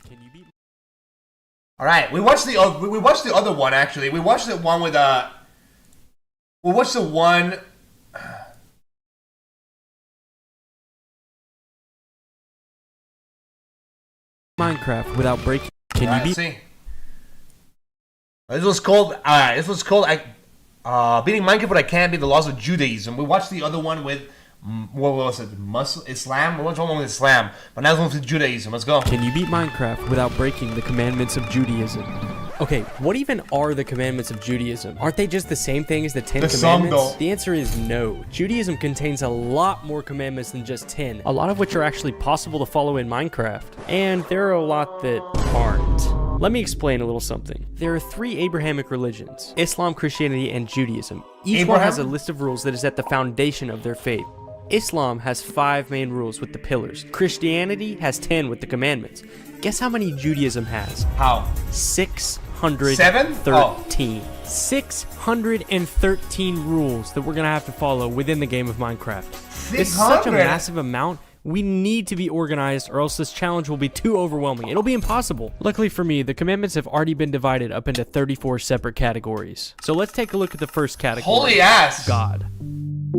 Can you beat? All right, we watched the other one actually. We watched the one with we watched the one. Minecraft without breaking. Can you beat? See? This was called beating Minecraft, but I can't beat the laws of Judaism. We watched the other one with what was it? Islam? What's wrong with Islam? But now it's with Judaism. Let's go. Can you beat Minecraft without breaking the commandments of Judaism? Okay, what even are the commandments of Judaism? Aren't they just the same thing as the 10 commandments? The answer is no. Judaism contains a lot more commandments than just 10, a lot of which are actually possible to follow in Minecraft. And there are a lot that aren't. Let me explain a little something. There are 3 Abrahamic religions: Islam, Christianity, and Judaism. Each one has a list of rules that is at the foundation of their faith. Islam has 5 main rules with the pillars. Christianity has 10 with the commandments. Guess how many Judaism has? How? 613. 613 rules that we're gonna have to follow within the game of Minecraft. 600? This is such a massive amount. We need to be organized, or else this challenge will be too overwhelming. It'll be impossible. Luckily for me, the commandments have already been divided up into 34 separate categories. So let's take a look at the first category. Holy ass! God.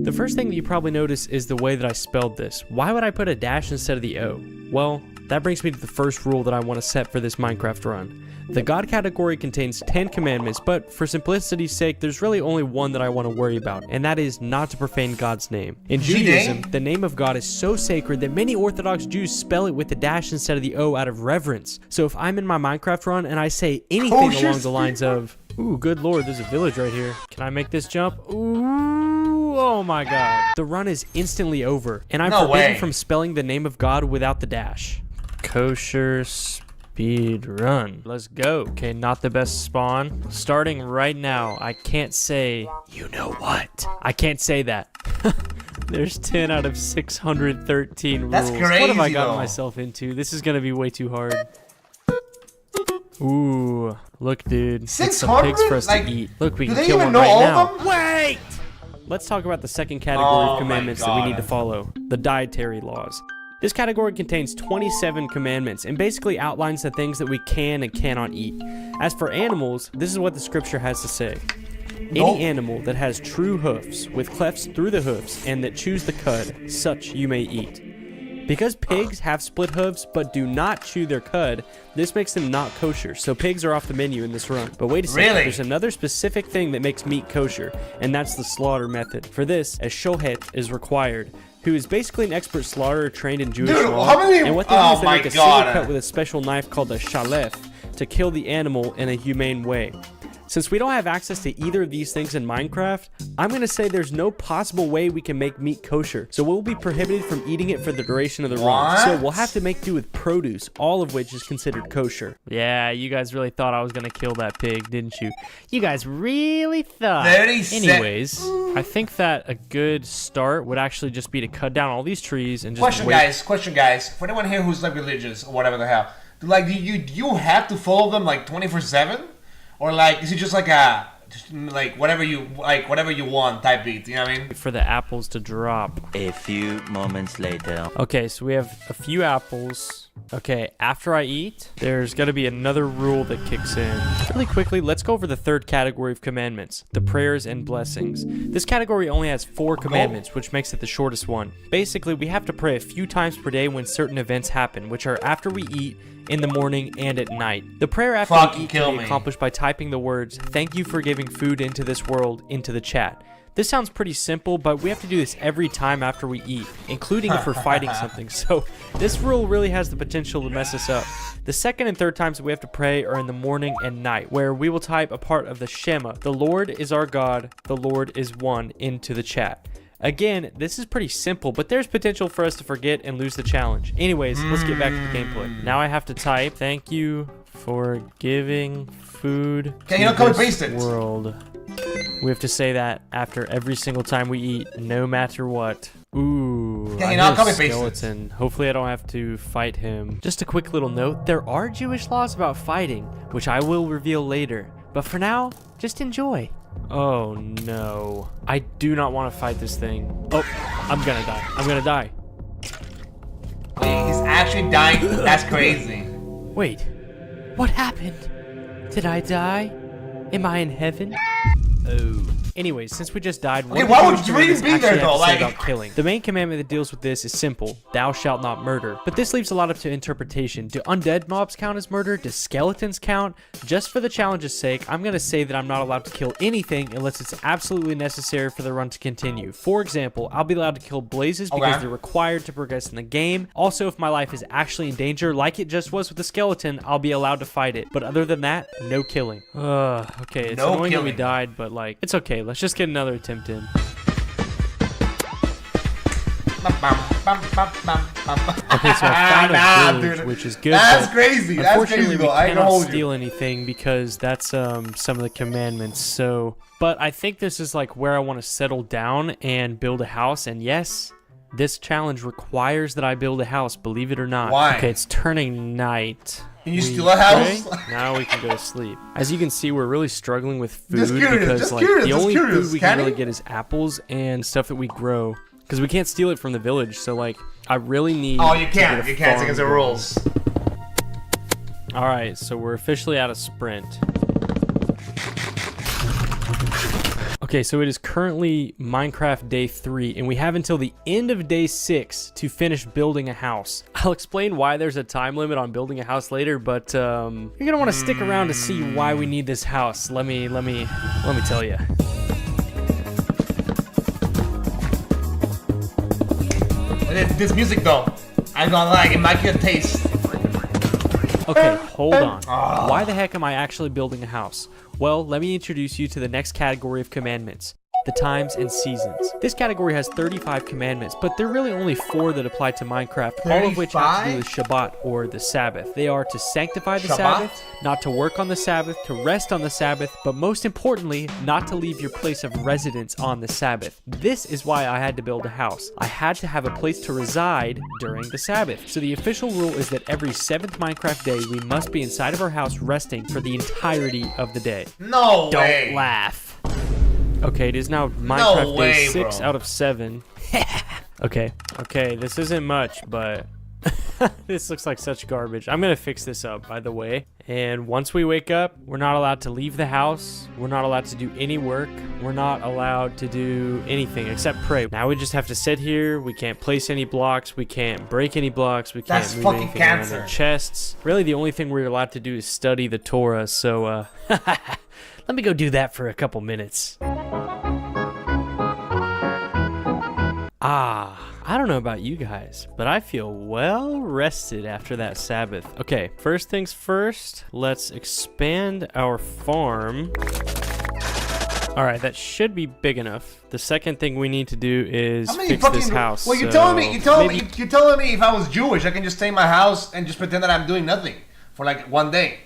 The first thing that you probably notice is the way that I spelled this. Why would I put a dash instead of the O? Well, that brings me to the first rule that I want to set for this Minecraft run. The God category contains 10 commandments, but for simplicity's sake, there's really only one that I want to worry about, and that is not to profane God's name. In Judaism, the name of God is so sacred that many Orthodox Jews spell it with the dash instead of the O out of reverence. So if I'm in my Minecraft run and I say anything along the lines of, "Ooh, good lord, there's a village right here. Can I make this jump? Ooh, oh my god." The run is instantly over, and I'm forbidden from spelling the name of God without the dash. Kosher speed run. Let's go. Okay, not the best spawn. Starting right now, I can't say, you know what? I can't say that. There's 10 out of 613 rules. That's crazy, what have I gotten myself into? This is gonna be way too hard. Ooh, look, dude. 600? Some pigs for us to eat. Look, we can kill one right now. Wait! Let's talk about the second category of commandments that we need to follow. The dietary laws. This category contains 27 commandments and basically outlines the things that we can and cannot eat. As for animals, this is what the scripture has to say. Any animal that has true hoofs, with clefts through the hoofs, and that chews the cud, such you may eat. Because pigs have split hooves but do not chew their cud, this makes them not kosher, so pigs are off the menu in this run. But wait a second, there's another specific thing that makes meat kosher, and that's the slaughter method. For this, a shohet is required, who is basically an expert slaughterer trained in Jewish law. And what they do is they make a single cut with a special knife called a shalef to kill the animal in a humane way. Since we don't have access to either of these things in Minecraft, I'm going to say there's no possible way we can make meat kosher, so we'll be prohibited from eating it for the duration of the run. So we'll have to make do with produce, all of which is considered kosher. Yeah, you guys really thought I was going to kill that pig, didn't you? You guys really thought. Anyways, I think that a good start would actually just be to cut down all these trees and just Question guys. For anyone here who's like religious or whatever the hell, like, do you have to follow them like 24/7? Or like, is it just like a, whatever you want type beat? You know what I mean? For the apples to drop. A few moments later. Okay, so we have a few apples. Okay, after I eat, there's got to be another rule that kicks in. Really quickly, let's go over the third category of commandments, the prayers and blessings. This category only has 4 commandments, which makes it the shortest one. Basically, we have to pray a few times per day when certain events happen, which are after we eat, in the morning, and at night. The prayer after we eat can be accomplished by typing the words, "Thank you for giving food into this world," into the chat. This sounds pretty simple, but we have to do this every time after we eat, including if we're fighting something, so this rule really has the potential to mess us up. The second and third times that we have to pray are in the morning and night, where we will type a part of the Shema, "The Lord is our God, the Lord is one," into the chat. Again, this is pretty simple, but there's potential for us to forget and lose the challenge. Anyways, let's get back to the gameplay. Now I have to type, "Thank you for giving food to this world." We have to say that after every single time we eat, no matter what. Ooh, I hear a skeleton. Hopefully I don't have to fight him. Just a quick little note, there are Jewish laws about fighting, which I will reveal later. But for now, just enjoy. Oh no. I do not want to fight this thing. Oh, I'm gonna die. I'm gonna die. Wait, he's actually dying? That's crazy. Wait, what happened? Did I die? Am I in heaven? Oh. Anyways, since we just died, Okay, why would dreams be there though? Like, about killing. The main commandment that deals with this is simple: thou shalt not murder. But this leaves a lot up to interpretation. Do undead mobs count as murder? Do skeletons count? Just for the challenge's sake, I'm gonna say that I'm not allowed to kill anything unless it's absolutely necessary for the run to continue. For example, I'll be allowed to kill blazes because they're required to progress in the game. Also, if my life is actually in danger, like it just was with the skeleton, I'll be allowed to fight it. But other than that, no killing. Okay, it's annoying that we died, but like, it's okay. Let's just get another attempt in. Okay, so I found a village, which is good. That's crazy. That's crazy though. I cannot steal anything because that's some of the commandments. So, but I think this is like where I want to settle down and build a house. And yes, this challenge requires that I build a house. Believe it or not. Why? Okay, it's turning night. Can you steal a house? Now we can go to sleep. As you can see, we're really struggling with food because like the only food we can really get is apples and stuff that we grow because we can't steal it from the village. So like, I really need. Oh, you can't. You can't. It's against the rules. All right, so we're officially out of sprint. Okay, so it is currently Minecraft day 3, and we have until the end of day 6 to finish building a house. I'll explain why there's a time limit on building a house later, but you're gonna want to stick around to see why we need this house. Let me tell you. This music though, I'm gonna lie, it might get a taste. Okay, hold on. Why the heck am I actually building a house? Well, let me introduce you to the next category of commandments: the times and seasons. This category has 35 commandments, but there are really only 4 that apply to Minecraft, all of which have to do with Shabbat or the Sabbath. They are to sanctify the Sabbath, not to work on the Sabbath, to rest on the Sabbath, but most importantly, not to leave your place of residence on the Sabbath. This is why I had to build a house. I had to have a place to reside during the Sabbath. So the official rule is that every 7th Minecraft day, we must be inside of our house resting for the entirety of the day. No way. Don't laugh. Okay, it is now Minecraft day 6 out of 7. Okay, this isn't much, but this looks like such garbage. I'm gonna fix this up, by the way. And once we wake up, we're not allowed to leave the house. We're not allowed to do any work. We're not allowed to do anything except pray. Now we just have to sit here. We can't place any blocks. We can't break any blocks. We can't move anything around in chests. Really, the only thing we're allowed to do is study the Torah. So, let me go do that for a couple minutes. I don't know about you guys, but I feel well rested after that Sabbath. Okay, first things first, let's expand our farm. All right, that should be big enough. The second thing we need to do is fix this house. Well, you're telling me if I was Jewish, I can just stay in my house and just pretend that I'm doing nothing for like one day.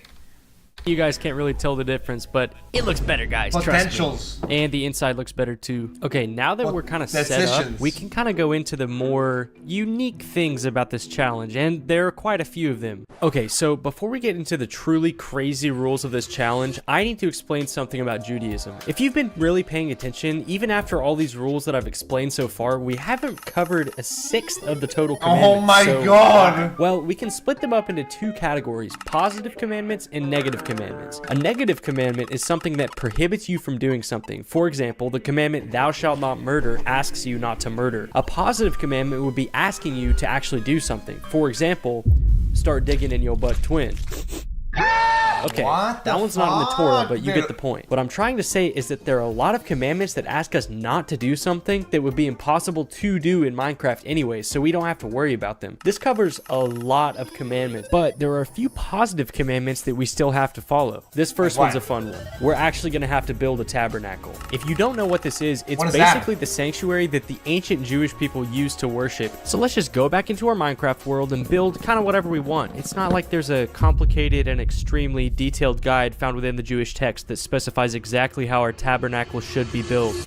You guys can't really tell the difference, but it looks better, guys. Potentials. Trust me. And the inside looks better too. Okay, now that we're kind of set up, we can kind of go into the more unique things about this challenge, and there are quite a few of them. Okay, so before we get into the truly crazy rules of this challenge, I need to explain something about Judaism. If you've been really paying attention, even after all these rules that I've explained so far, we haven't covered a 1/6 of the total commandments. Oh my God! Well, we can split them up into 2 categories: positive commandments and negative commandments. A negative commandment is something that prohibits you from doing something. For example, the commandment "thou shalt not murder" asks you not to murder. A positive commandment would be asking you to actually do something. For example, start digging in your butt twin. Okay, that one's not in the Torah, but you get the point. What I'm trying to say is that there are a lot of commandments that ask us not to do something that would be impossible to do in Minecraft anyway, so we don't have to worry about them. This covers a lot of commandments, but there are a few positive commandments that we still have to follow. This first one's a fun one. We're actually going to have to build a tabernacle. If you don't know what this is, it's basically the sanctuary that the ancient Jewish people used to worship. So let's just go back into our Minecraft world and build kind of whatever we want. It's not like there's a complicated and extremely detailed guide found within the Jewish text that specifies exactly how our tabernacle should be built.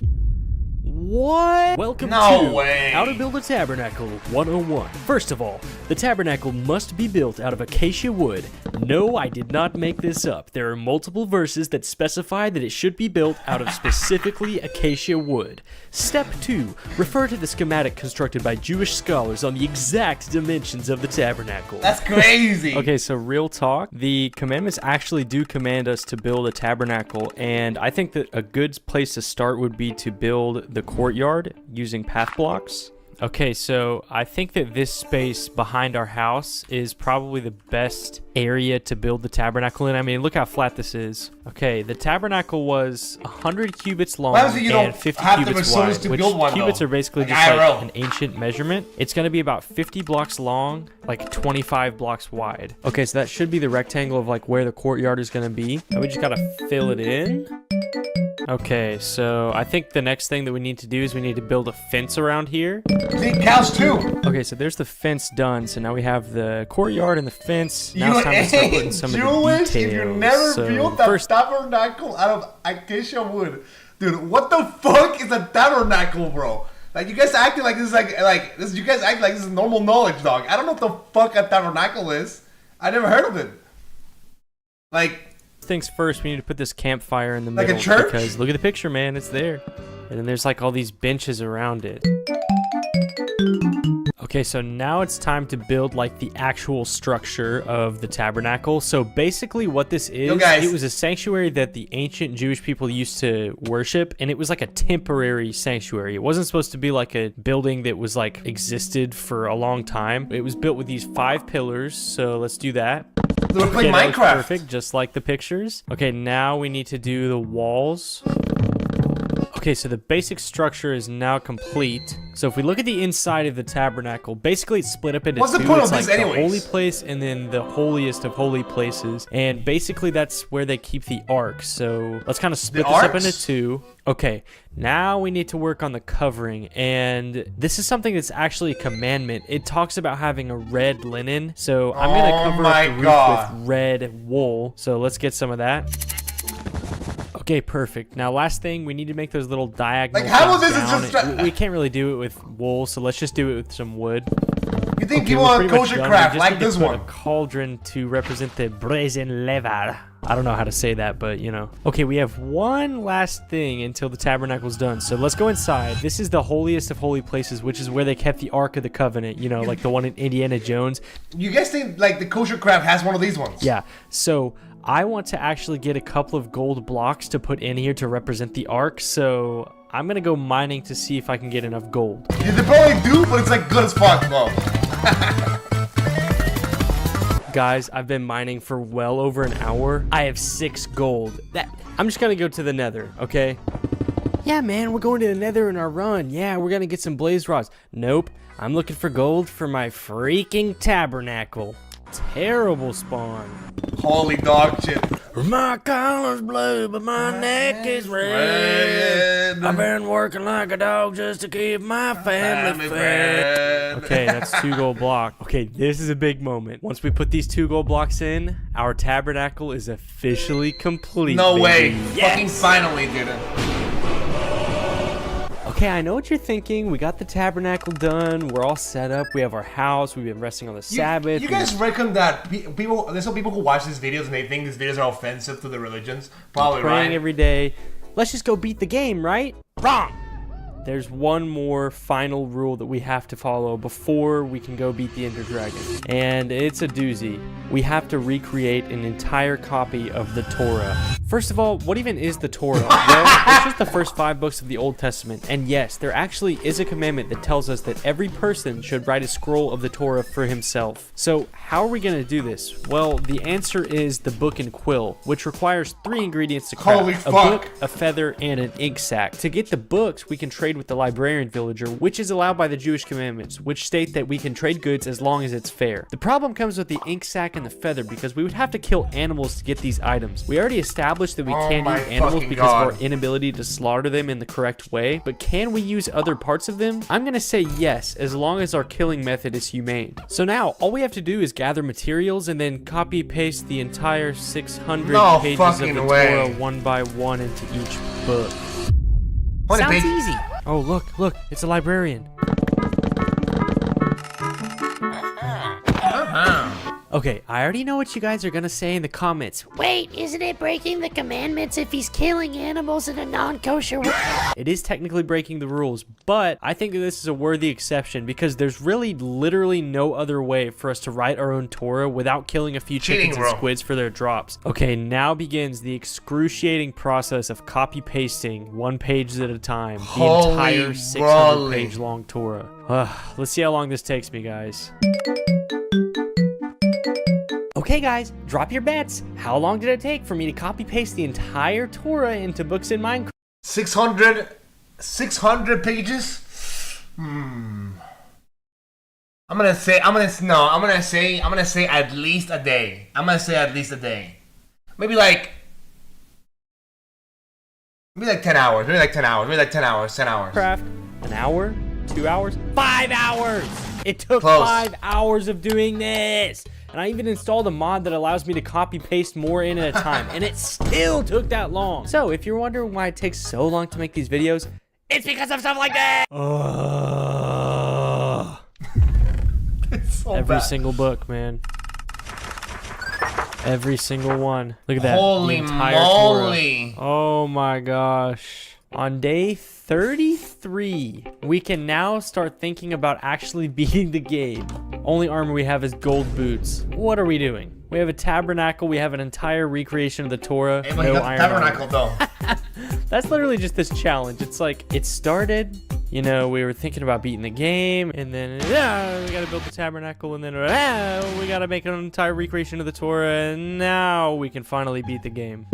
What? Welcome No to way. How to Build a Tabernacle 101. First of all, the tabernacle must be built out of acacia wood. No, I did not make this up. There are multiple verses that specify that it should be built out of specifically acacia wood. Step 2. Refer to the schematic constructed by Jewish scholars on the exact dimensions of the tabernacle. That's crazy. Okay, so real talk, the commandments actually do command us to build a tabernacle, and I think that a good place to start would be to build the courtyard using path blocks. Okay, so I think that this space behind our house is probably the best area to build the tabernacle in. I mean, look how flat this is. Okay, the tabernacle was 100 cubits long and 50 cubits wide, which cubits are basically just like an ancient measurement. It's going to be about 50 blocks long, like 25 blocks wide. Okay, so that should be the rectangle of like where the courtyard is going to be. And we just got to fill it in. Okay, so I think the next thing that we need to do is we need to build a fence around here. See, cows too. Okay, so there's the fence done. So now we have the courtyard and the fence. Now it's time to start putting some of the details. If you never built a tabernacle out of acacia wood, dude, what the fuck is a tabernacle, bro? Like, you guys acting like this is like this. You guys act like this is normal knowledge, dog. I don't know what the fuck a tabernacle is. I never heard of it. Like. Things first, we need to put this campfire in the middle. Like a church? Because look at the picture, man, it's there. And then there's like all these benches around it. Okay, so now it's time to build like the actual structure of the tabernacle. So basically what this is, it was a sanctuary that the ancient Jewish people used to worship, and it was like a temporary sanctuary. It wasn't supposed to be like a building that was like existed for a long time. It was built with these 5 pillars, so let's do that. Look like Minecraft. Perfect, just like the pictures. Okay, now we need to do the walls. Okay, so the basic structure is now complete. So if we look at the inside of the tabernacle, basically it's split up into What's two. The point it's of like this the anyways? holy place and then the holiest of holy places. And basically that's where they keep the ark. So let's kind of split this up into 2. Okay, now we need to work on the covering. And this is something that's actually a commandment. It talks about having a red linen. So I'm going to cover up the roof with red wool. So let's get some of that. Okay, perfect. Now, last thing, we need to make those little diagonal. Like, how things is this down. We can't really do it with wool, so let's just do it with some wood. You think people on kosher craft like this one? A cauldron to represent the brazen lever. I don't know how to say that, but you know. Okay, we have one last thing until the tabernacle's done. So let's go inside. This is the holiest of holy places, which is where they kept the Ark of the Covenant, you know, like the one in Indiana Jones. You guys think like the kosher craft has one of these ones? Yeah. So I want to actually get a couple of gold blocks to put in here to represent the Ark. So I'm going to go mining to see if I can get enough gold. Yeah, they probably do, but it's like good as fuck, though. Guys, I've been mining for well over an hour. I have 6 gold. I'm just gonna go to the nether, okay? Yeah, man, we're going to the nether in our run. Yeah, we're gonna get some blaze rods. Nope, I'm looking for gold for my freaking tabernacle. Terrible spawn. Holy dog shit. My collar's blue, but my neck is red. I've been working like a dog just to keep my family fed. Okay, that's 2 gold blocks. Okay, this is a big moment. Once we put these 2 gold blocks in, our tabernacle is officially complete. No way. Yes. Fucking finally, dude. Okay, I know what you're thinking. We got the tabernacle done. We're all set up. We have our house. We've been resting on the Sabbath. You guys reckon that people? There's some people who watch these videos and they think these videos are offensive to the religions. Probably praying right. every day. Let's just go beat the game, right? Wrong. There's one more final rule that we have to follow before we can go beat the Ender Dragon. And it's a doozy. We have to recreate an entire copy of the Torah. First of all, what even is the Torah? Well, it's just the first 5 books of the Old Testament. And yes, there actually is a commandment that tells us that every person should write a scroll of the Torah for himself. So how are we going to do this? Well, the answer is the book and quill, which requires 3 ingredients to craft. Holy a fuck. book, a feather, and an ink sac. To get the books, we can trade with the librarian villager, which is allowed by the Jewish commandments, which state that we can trade goods as long as it's fair. The problem comes with the ink sac and the feather because we would have to kill animals to get these items. We already established that we can't use animals because of our inability to slaughter them in the correct way, but can we use other parts of them? I'm gonna say yes, as long as our killing method is humane. So now, all we have to do is gather materials and then copy paste the entire 600 pages of the Torah one by one into each book. Sounds easy. Oh, look, it's a librarian. Okay, I already know what you guys are gonna say in the comments. Wait, isn't it breaking the commandments if he's killing animals in a non-kosher way? It is technically breaking the rules, but I think that this is a worthy exception because there's really literally no other way for us to write our own Torah without killing a few chickens and squids for their drops. Okay, now begins the excruciating process of copy-pasting one page at a time the entire 600-page long Torah. Let's see how long this takes me, guys. Okay guys, drop your bets. How long did it take for me to copy paste the entire Torah into books in Minecraft? 600 pages? I'm gonna say at least a day. Maybe like 10 hours. Maybe like 10 hours. Craft, an hour, 2 hours, 5 hours. It took Close. 5 hours of doing this. And I even installed a mod that allows me to copy paste more in at a time, and it still took that long. So if you're wondering why it takes so long to make these videos, it's because of stuff like that. It's so Every bad. single book, man. Every single one. Look at that. Holy The entire moly. Torah. Oh my gosh. On day 33, we can now start thinking about actually beating the game. Only armor we have is gold boots. What are we doing? We have a tabernacle. We have an entire recreation of the Torah. Hey, but you got the tabernacle though. That's literally just this challenge. It's like, it started, you know, we were thinking about beating the game, and then, we gotta build the tabernacle, and then, we gotta make an entire recreation of the Torah, and now we can finally beat the game.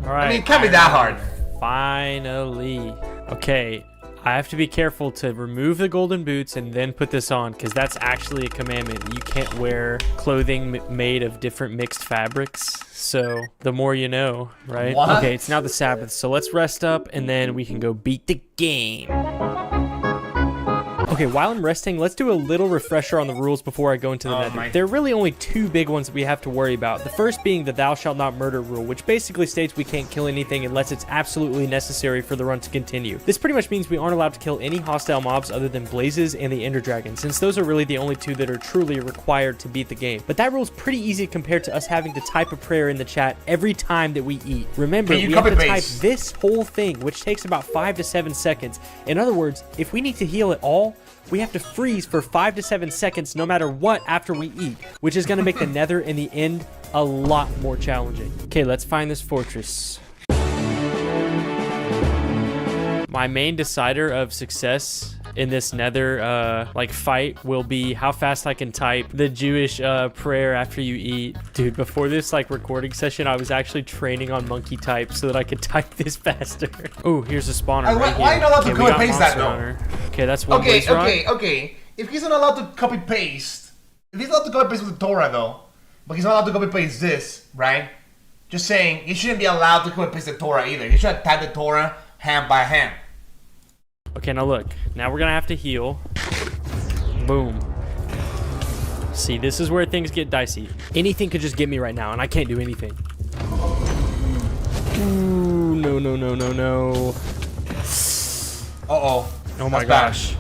All right. I mean, it can't be that hard. Finally. Okay, I have to be careful to remove the golden boots and then put this on, because that's actually a commandment. You can't wear clothing made of different mixed fabrics. So the more you know, right? What? Okay, it's now the Sabbath, so let's rest up and then we can go beat the game. Okay, while I'm resting, let's do a little refresher on the rules before I go into the nether. There are really only two big ones that we have to worry about. The first being the thou shalt not murder rule, which basically states we can't kill anything unless it's absolutely necessary for the run to continue. This pretty much means we aren't allowed to kill any hostile mobs other than blazes and the ender dragon, since those are really the only two that are truly required to beat the game. But that rule is pretty easy compared to us having to type a prayer in the chat every time that we eat. Remember, we have to type this whole thing, which takes about 5 to 7 seconds. In other words, if we need to heal at all, we have to freeze for 5 to 7 seconds no matter what after we eat, which is going to make the nether in the end a lot more challenging. Okay, let's find this fortress. My main decider of success in this nether fight will be how fast I can type the Jewish prayer after you eat. Dude, before this recording session, I was actually training on monkey type so that I could type this faster. Oh, here's a spawner right Why are you not allowed to copy paste that though? Okay, that's one. Okay. If he's not allowed to copy paste, with the Torah though, but he's not allowed to copy paste this, right? Just saying, you shouldn't be allowed to copy paste the Torah either. You should type the Torah hand by hand. Okay, now look. Now we're gonna have to heal. Boom. See, this is where things get dicey. Anything could just get me right now, and I can't do anything. Ooh, no. Uh-oh. Oh my gosh.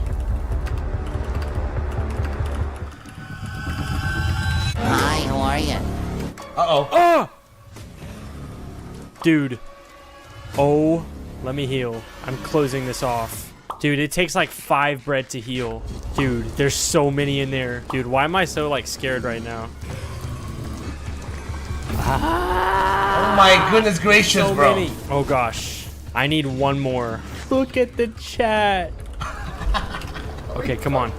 Hi, how are you? Uh-oh. Ah! Dude. Oh, let me heal. I'm closing this off. Dude, it takes like 5 bread to heal. Dude, there's so many in there. Dude, why am I so scared right now? Oh my goodness gracious, So bro. many. Oh gosh. I need one more. Look at the chat. Okay, come on.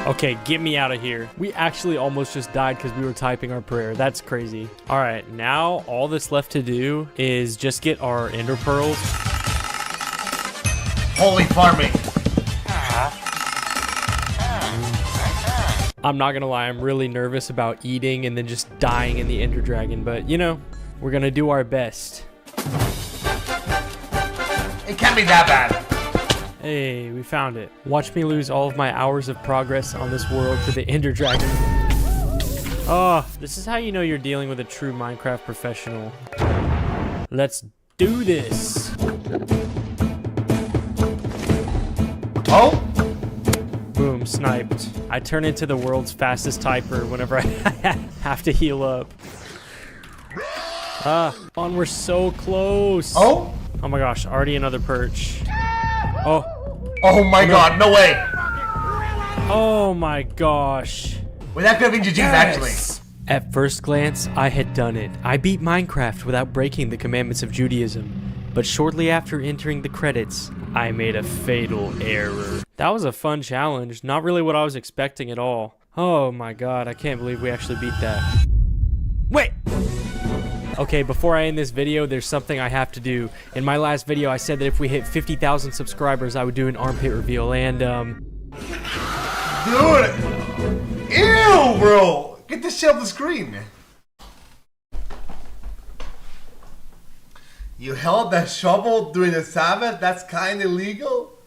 Okay, get me out of here. We actually almost just died because we were typing our prayer. That's crazy. All right, now all that's left to do is just get our ender pearls. Holy farming. I'm not gonna lie, I'm really nervous about eating and then just dying in the ender dragon, but you know, we're gonna do our best. It can't be that bad. Hey, we found it. Watch me lose all of my hours of progress on this world to the ender dragon. Oh, this is how you know you're dealing with a true Minecraft professional. Let's do this. Oh? Boom, sniped. I turn into the world's fastest typer whenever I have to heal up. On, we're so close. Oh? Oh my gosh, already another perch. Oh. Oh my god, no way. Oh my gosh. Well, that could have been GG's actually. At first glance, I had done it. I beat Minecraft without breaking the commandments of Judaism. But shortly after entering the credits, I made a fatal error. That was a fun challenge. Not really what I was expecting at all. Oh my god, I can't believe we actually beat that. Wait! Okay, before I end this video, there's something I have to do. In my last video, I said that if we hit 50,000 subscribers, I would do an armpit reveal, and Dude! Ew, bro! Get this shit off the screen. You held that shovel during the Sabbath? That's kind of illegal?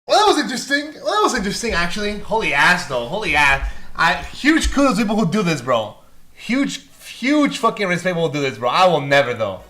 Well, that was interesting. Well, that was interesting, actually. Holy ass, though. Holy ass. Huge kudos to people who do this, bro. Huge fucking respect people who do this, bro. I will never, though.